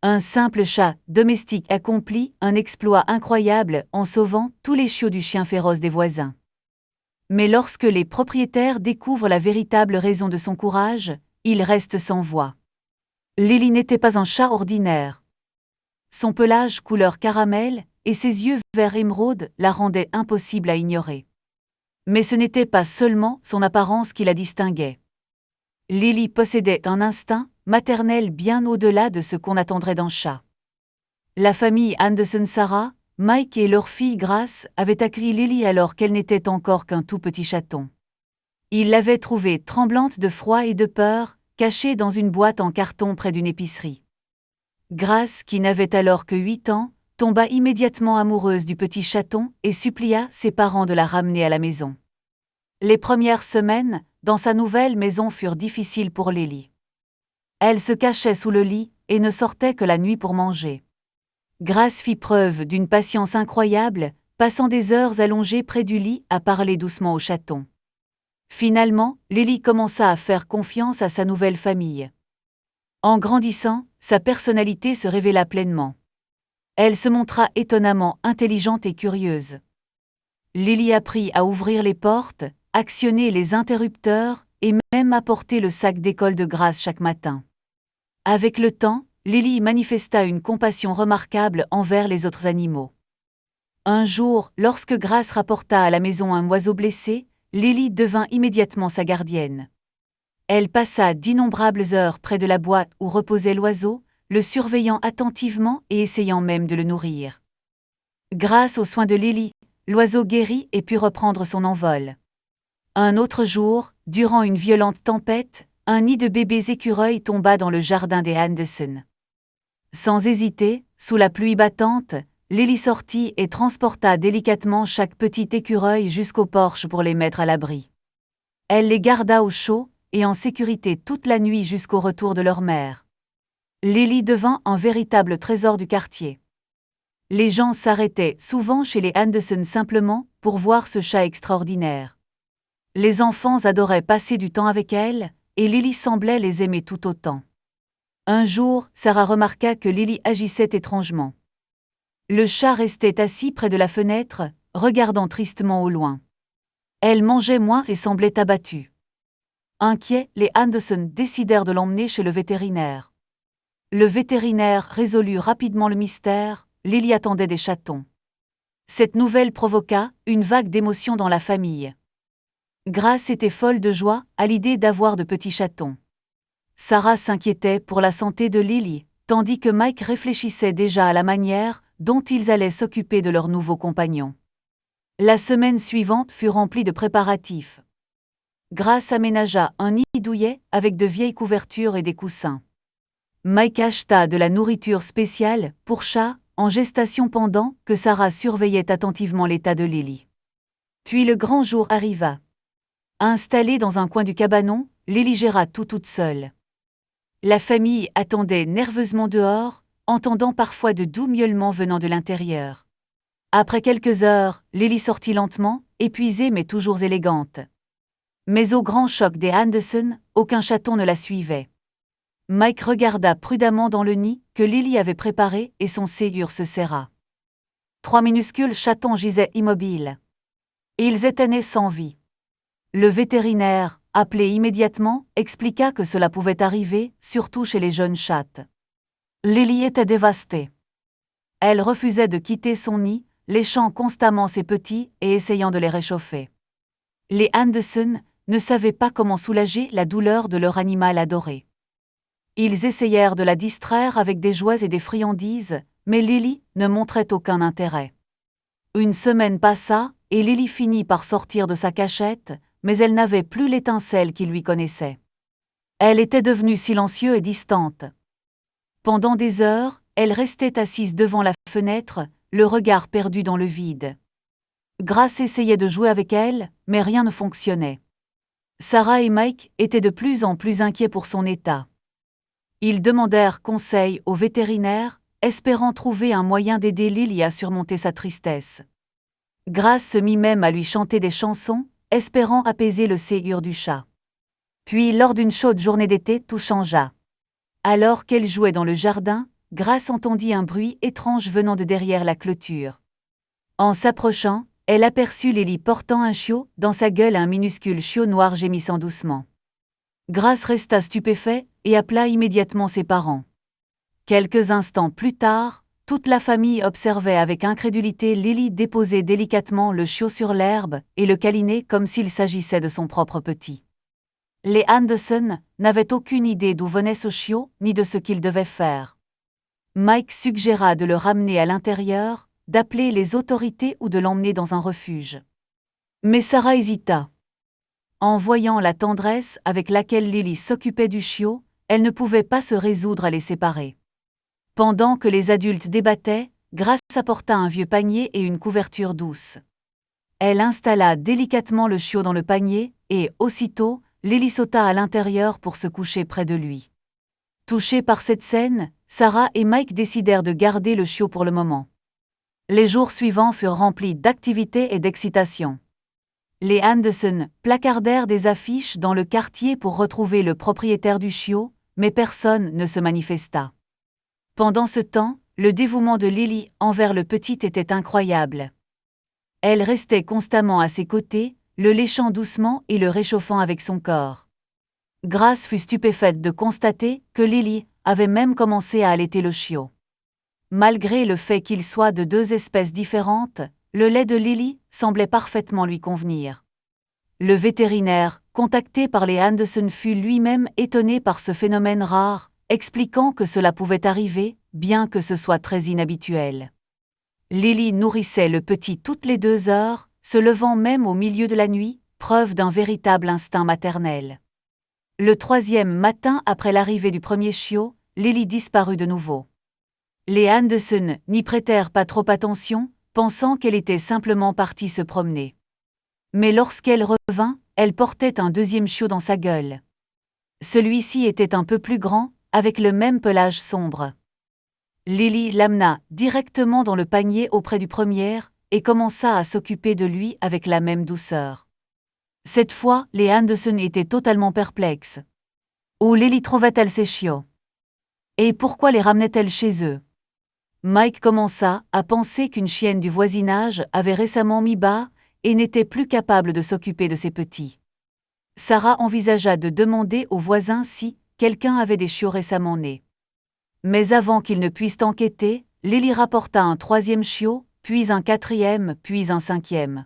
Un simple chat domestique accomplit un exploit incroyable en sauvant tous les chiots du chien féroce des voisins. Mais lorsque les propriétaires découvrent la véritable raison de son courage, ils restent sans voix. Lily n'était pas un chat ordinaire. Son pelage couleur caramel et ses yeux vert émeraude la rendaient impossible à ignorer. Mais ce n'était pas seulement son apparence qui la distinguait. Lily possédait un instinct maternel bien au-delà de ce qu'on attendrait d'un chat. La famille Anderson Sarah, Mike et leur fille Grace avaient accueilli Lily alors qu'elle n'était encore qu'un tout petit chaton. Ils l'avaient trouvée tremblante de froid et de peur, cachée dans une boîte en carton près d'une épicerie. Grace, qui n'avait alors que 8 ans, tomba immédiatement amoureuse du petit chaton et supplia ses parents de la ramener à la maison. Les premières semaines, dans sa nouvelle maison furent difficiles pour Lily. Elle se cachait sous le lit et ne sortait que la nuit pour manger. Grace fit preuve d'une patience incroyable, passant des heures allongées près du lit à parler doucement au chaton. Finalement, Lily commença à faire confiance à sa nouvelle famille. En grandissant, sa personnalité se révéla pleinement. Elle se montra étonnamment intelligente et curieuse. Lily apprit à ouvrir les portes, actionner les interrupteurs et même apporter le sac d'école de Grace chaque matin. Avec le temps, Lily manifesta une compassion remarquable envers les autres animaux. Un jour, lorsque Grace rapporta à la maison un oiseau blessé, Lily devint immédiatement sa gardienne. Elle passa d'innombrables heures près de la boîte où reposait l'oiseau, le surveillant attentivement et essayant même de le nourrir. Grâce aux soins de Lily, l'oiseau guérit et put reprendre son envol. Un autre jour, durant une violente tempête, un nid de bébés écureuils tomba dans le jardin des Anderson. Sans hésiter, sous la pluie battante, Lily sortit et transporta délicatement chaque petit écureuil jusqu'au porche pour les mettre à l'abri. Elle les garda au chaud et en sécurité toute la nuit jusqu'au retour de leur mère. Lily devint un véritable trésor du quartier. Les gens s'arrêtaient souvent chez les Anderson simplement pour voir ce chat extraordinaire. Les enfants adoraient passer du temps avec elle, et Lily semblait les aimer tout autant. Un jour, Sarah remarqua que Lily agissait étrangement. Le chat restait assis près de la fenêtre, regardant tristement au loin. Elle mangeait moins et semblait abattue. Inquiets, les Anderson décidèrent de l'emmener chez le vétérinaire. Le vétérinaire résolut rapidement le mystère, Lily attendait des chatons. Cette nouvelle provoqua une vague d'émotion dans la famille. Grace était folle de joie à l'idée d'avoir de petits chatons. Sarah s'inquiétait pour la santé de Lily, tandis que Mike réfléchissait déjà à la manière dont ils allaient s'occuper de leur nouveau compagnon. La semaine suivante fut remplie de préparatifs. Grace aménagea un nid douillet avec de vieilles couvertures et des coussins. Mike acheta de la nourriture spéciale pour chats en gestation pendant que Sarah surveillait attentivement l'état de Lily. Puis le grand jour arriva. Installée dans un coin du cabanon, Lily géra tout toute seule. La famille attendait nerveusement dehors, entendant parfois de doux miaulements venant de l'intérieur. Après quelques heures, Lily sortit lentement, épuisée mais toujours élégante. Mais au grand choc des Anderson, aucun chaton ne la suivait. Mike regarda prudemment dans le nid que Lily avait préparé et son Ségur se serra. 3 minuscules chatons gisaient immobiles. Ils étaient nés sans vie. Le vétérinaire, appelé immédiatement, expliqua que cela pouvait arriver, surtout chez les jeunes chattes. Lily était dévastée. Elle refusait de quitter son nid, léchant constamment ses petits et essayant de les réchauffer. Les Anderson ne savaient pas comment soulager la douleur de leur animal adoré. Ils essayèrent de la distraire avec des jouets et des friandises, mais Lily ne montrait aucun intérêt. Une semaine passa, et Lily finit par sortir de sa cachette, mais elle n'avait plus l'étincelle qu'il lui connaissait. Elle était devenue silencieuse et distante. Pendant des heures, elle restait assise devant la fenêtre, le regard perdu dans le vide. Grace essayait de jouer avec elle, mais rien ne fonctionnait. Sarah et Mike étaient de plus en plus inquiets pour son état. Ils demandèrent conseil au vétérinaire, espérant trouver un moyen d'aider Lily à surmonter sa tristesse. Grace se mit même à lui chanter des chansons, espérant apaiser le Ségur du chat. Puis, lors d'une chaude journée d'été, tout changea. Alors qu'elle jouait dans le jardin, Grace entendit un bruit étrange venant de derrière la clôture. En s'approchant, elle aperçut Lily portant un chiot, dans sa gueule un minuscule chiot noir gémissant doucement. Grace resta stupéfait et appela immédiatement ses parents. Quelques instants plus tard, toute la famille observait avec incrédulité Lily déposer délicatement le chiot sur l'herbe et le câliner comme s'il s'agissait de son propre petit. Les Anderson n'avaient aucune idée d'où venait ce chiot ni de ce qu'ils devaient faire. Mike suggéra de le ramener à l'intérieur, d'appeler les autorités ou de l'emmener dans un refuge. Mais Sarah hésita. En voyant la tendresse avec laquelle Lily s'occupait du chiot, elle ne pouvait pas se résoudre à les séparer. Pendant que les adultes débattaient, Grace apporta un vieux panier et une couverture douce. Elle installa délicatement le chiot dans le panier et, aussitôt, Lily sauta à l'intérieur pour se coucher près de lui. Touchés par cette scène, Sarah et Mike décidèrent de garder le chiot pour le moment. Les jours suivants furent remplis d'activités et d'excitation. Les Anderson placardèrent des affiches dans le quartier pour retrouver le propriétaire du chiot, mais personne ne se manifesta. Pendant ce temps, le dévouement de Lily envers le petit était incroyable. Elle restait constamment à ses côtés, le léchant doucement et le réchauffant avec son corps. Grace fut stupéfaite de constater que Lily avait même commencé à allaiter le chiot. Malgré le fait qu'il soit de deux espèces différentes, le lait de Lily semblait parfaitement lui convenir. Le vétérinaire, contacté par les Anderson, fut lui-même étonné par ce phénomène rare, expliquant que cela pouvait arriver, bien que ce soit très inhabituel. Lily nourrissait le petit toutes les 2 heures, se levant même au milieu de la nuit, preuve d'un véritable instinct maternel. Le 3e matin après l'arrivée du premier chiot, Lily disparut de nouveau. Les Anderson n'y prêtèrent pas trop attention, pensant qu'elle était simplement partie se promener. Mais lorsqu'elle revint, elle portait un 2e chiot dans sa gueule. Celui-ci était un peu plus grand, avec le même pelage sombre. Lily l'amena directement dans le panier auprès du premier et commença à s'occuper de lui avec la même douceur. Cette fois, les Anderson étaient totalement perplexes. Où Lily trouvait-elle ces chiots? Et pourquoi les ramenait-elle chez eux? Mike commença à penser qu'une chienne du voisinage avait récemment mis bas et n'était plus capable de s'occuper de ses petits. Sarah envisagea de demander aux voisins si quelqu'un avait des chiots récemment nés. Mais avant qu'ils ne puissent enquêter, Lily rapporta un 3e chiot, puis un 4e, puis un 5e.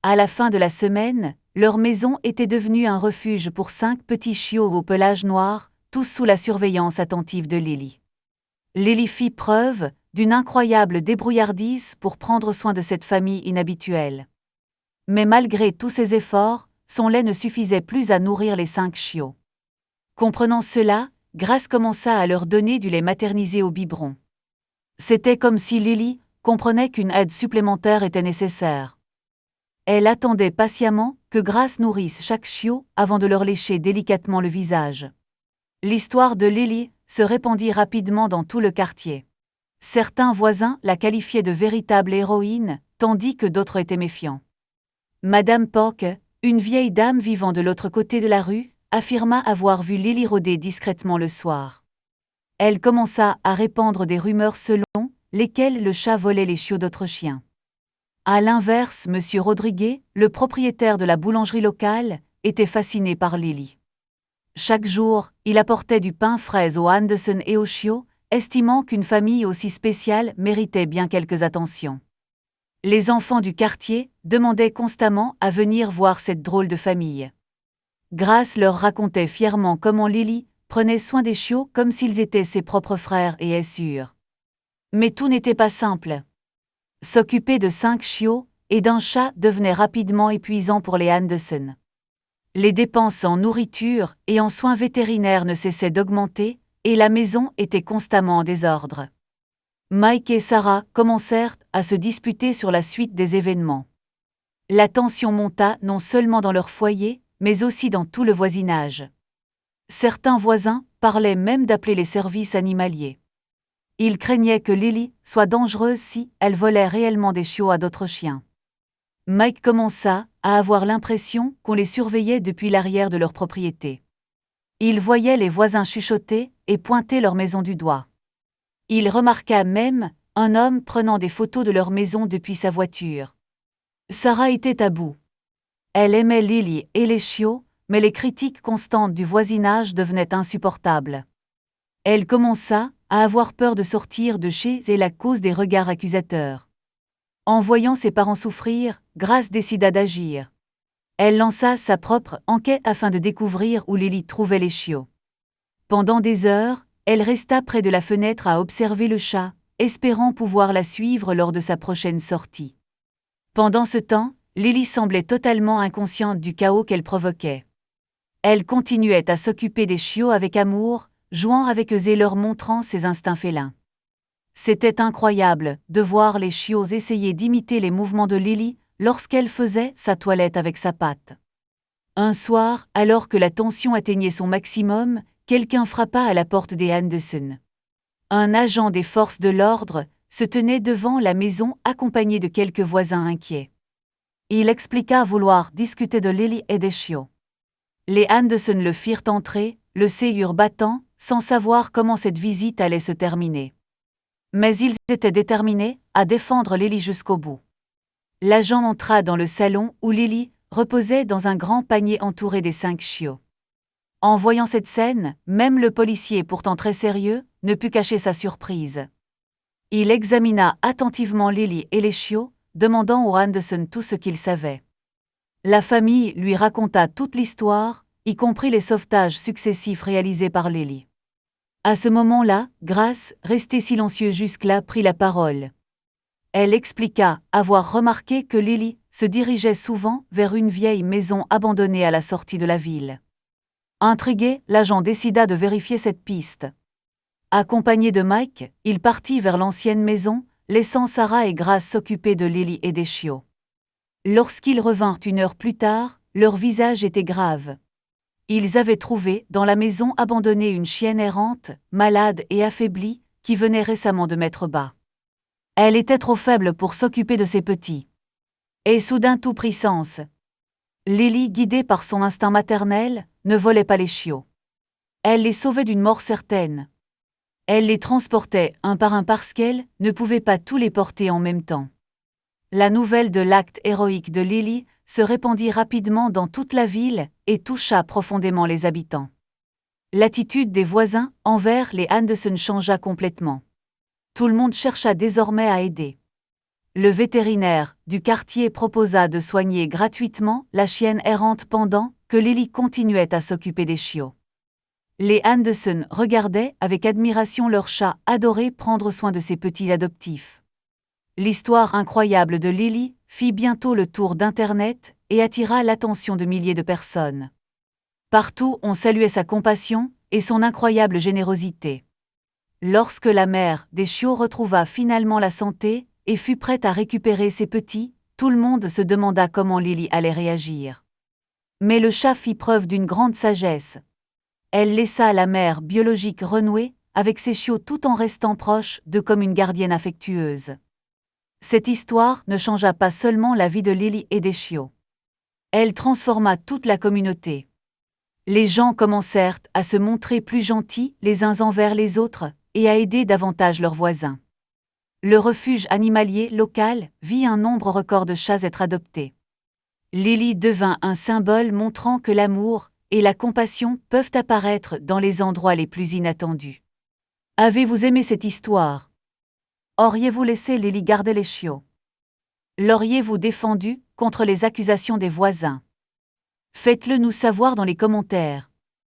À la fin de la semaine, leur maison était devenue un refuge pour 5 petits chiots au pelage noir, tous sous la surveillance attentive de Lily. Lily fit preuve d'une incroyable débrouillardise pour prendre soin de cette famille inhabituelle. Mais malgré tous ses efforts, son lait ne suffisait plus à nourrir les 5 chiots. Comprenant cela, Grace commença à leur donner du lait maternisé au biberon. C'était comme si Lily comprenait qu'une aide supplémentaire était nécessaire. Elle attendait patiemment que Grace nourrisse chaque chiot avant de leur lécher délicatement le visage. L'histoire de Lily se répandit rapidement dans tout le quartier. Certains voisins la qualifiaient de véritable héroïne, tandis que d'autres étaient méfiants. Madame Pork, une vieille dame vivant de l'autre côté de la rue, affirma avoir vu Lily rôder discrètement le soir. Elle commença à répandre des rumeurs selon lesquelles le chat volait les chiots d'autres chiens. À l'inverse, M. Rodriguez, le propriétaire de la boulangerie locale, était fasciné par Lily. Chaque jour, il apportait du pain frais aux Anderson et aux chiots, estimant qu'une famille aussi spéciale méritait bien quelques attentions. Les enfants du quartier demandaient constamment à venir voir cette drôle de famille. Grace leur racontait fièrement comment Lily prenait soin des chiots comme s'ils étaient ses propres frères et sœurs. Mais tout n'était pas simple. S'occuper de 5 chiots et d'un chat devenait rapidement épuisant pour les Anderson. Les dépenses en nourriture et en soins vétérinaires ne cessaient d'augmenter, et la maison était constamment en désordre. Mike et Sarah commencèrent à se disputer sur la suite des événements. La tension monta non seulement dans leur foyer, mais aussi dans tout le voisinage. Certains voisins parlaient même d'appeler les services animaliers. Ils craignaient que Lily soit dangereuse si elle volait réellement des chiots à d'autres chiens. Mike commença à avoir l'impression qu'on les surveillait depuis l'arrière de leur propriété. Il voyait les voisins chuchoter et pointer leur maison du doigt. Il remarqua même un homme prenant des photos de leur maison depuis sa voiture. Sarah était à bout. Elle aimait Lily et les chiots, mais les critiques constantes du voisinage devenaient insupportables. Elle commença à avoir peur de sortir de chez elle à cause des regards accusateurs. En voyant ses parents souffrir, Grace décida d'agir. Elle lança sa propre enquête afin de découvrir où Lily trouvait les chiots. Pendant des heures, elle resta près de la fenêtre à observer le chat, espérant pouvoir la suivre lors de sa prochaine sortie. Pendant ce temps, Lily semblait totalement inconsciente du chaos qu'elle provoquait. Elle continuait à s'occuper des chiots avec amour, jouant avec eux et leur montrant ses instincts félins. C'était incroyable de voir les chiots essayer d'imiter les mouvements de Lily lorsqu'elle faisait sa toilette avec sa patte. Un soir, alors que la tension atteignait son maximum, quelqu'un frappa à la porte des Anderson. Un agent des forces de l'ordre se tenait devant la maison accompagné de quelques voisins inquiets. Il expliqua vouloir discuter de Lily et des chiots. Les Anderson le firent entrer, le cœur battant, sans savoir comment cette visite allait se terminer. Mais ils étaient déterminés à défendre Lily jusqu'au bout. L'agent entra dans le salon où Lily reposait dans un grand panier entouré des 5 chiots. En voyant cette scène, même le policier, pourtant très sérieux, ne put cacher sa surprise. Il examina attentivement Lily et les chiots, demandant aux Anderson tout ce qu'ils savaient. La famille lui raconta toute l'histoire, y compris les sauvetages successifs réalisés par Lily. À ce moment-là, Grace, restée silencieuse jusque-là, prit la parole. Elle expliqua avoir remarqué que Lily se dirigeait souvent vers une vieille maison abandonnée à la sortie de la ville. Intrigué, l'agent décida de vérifier cette piste. Accompagné de Mike, il partit vers l'ancienne maison, laissant Sarah et Grace s'occuper de Lily et des chiots. Lorsqu'ils revinrent 1 heure plus tard, leur visage était grave. Ils avaient trouvé dans la maison abandonnée une chienne errante, malade et affaiblie, qui venait récemment de mettre bas. Elle était trop faible pour s'occuper de ses petits. Et soudain tout prit sens. Lily, guidée par son instinct maternel, ne volait pas les chiots. Elle les sauvait d'une mort certaine. Elle les transportait un par un parce qu'elle ne pouvait pas tous les porter en même temps. La nouvelle de l'acte héroïque de Lily se répandit rapidement dans toute la ville et toucha profondément les habitants. L'attitude des voisins envers les Anderson changea complètement. Tout le monde chercha désormais à aider. Le vétérinaire du quartier proposa de soigner gratuitement la chienne errante pendant que Lily continuait à s'occuper des chiots. Les Anderson regardaient avec admiration leur chat adoré prendre soin de ses petits adoptifs. L'histoire incroyable de Lily fit bientôt le tour d'Internet et attira l'attention de milliers de personnes. Partout on saluait sa compassion et son incroyable générosité. Lorsque la mère des chiots retrouva finalement la santé et fut prête à récupérer ses petits, tout le monde se demanda comment Lily allait réagir. Mais le chat fit preuve d'une grande sagesse. Elle laissa la mère biologique renouer avec ses chiots tout en restant proche d'eux comme une gardienne affectueuse. Cette histoire ne changea pas seulement la vie de Lily et des chiots. Elle transforma toute la communauté. Les gens commencèrent à se montrer plus gentils les uns envers les autres et à aider davantage leurs voisins. Le refuge animalier local vit un nombre record de chats être adoptés. Lily devint un symbole montrant que l'amour et la compassion peuvent apparaître dans les endroits les plus inattendus. Avez-vous aimé cette histoire? Auriez-vous laissé Lily garder les chiots? L'auriez-vous défendu contre les accusations des voisins? Faites-le nous savoir dans les commentaires.